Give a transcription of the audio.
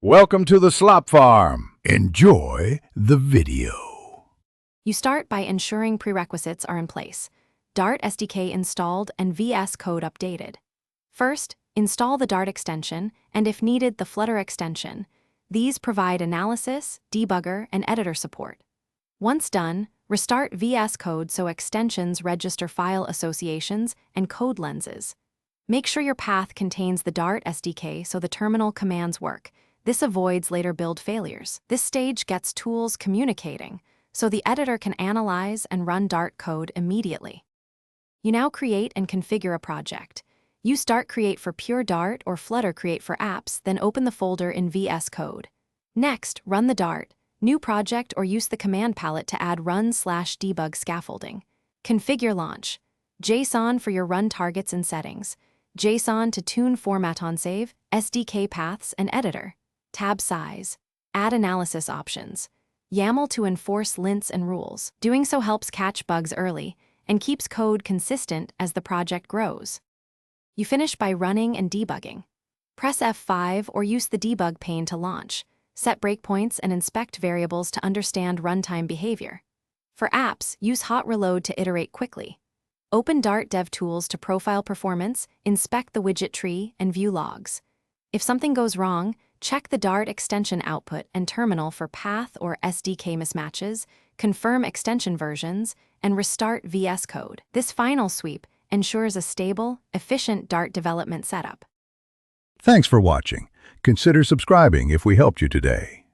Welcome to the Slop Farm. Enjoy the video. You start by ensuring prerequisites are in place. Dart SDK installed and Vscode updated. First, install the Dart extension and, if needed, the Flutter extension. These provide analysis, debugger, and editor support. Once done, restart Vscode so extensions register file associations and code lenses. Make sure your path contains the Dart SDK so the terminal commands work. This avoids later build failures. This stage gets tools communicating, so the editor can analyze and run Dart code immediately. You now create and configure a project. Use Dart Create for pure Dart or Flutter Create for apps, then open the folder in Vscode. Next, run the Dart, new project, or use the command palette to add run/debug scaffolding. Configure launch. JSON for your run targets and settings. JSON to tune format on save, SDK paths, and editor. Tab size. Add analysis options. YAML to enforce lints and rules. Doing so helps catch bugs early and keeps code consistent as the project grows. You finish by running and debugging. Press F5 or use the debug pane to launch. Set breakpoints and inspect variables to understand runtime behavior. For apps, use hot reload to iterate quickly. Open Dart DevTools to profile performance, inspect the widget tree, and view logs. If something goes wrong, check the Dart extension output and terminal for path or SDK mismatches, confirm extension versions, and restart Vscode. This final sweep ensures a stable, efficient Dart development setup. Thanks for watching. Consider subscribing if we helped you today.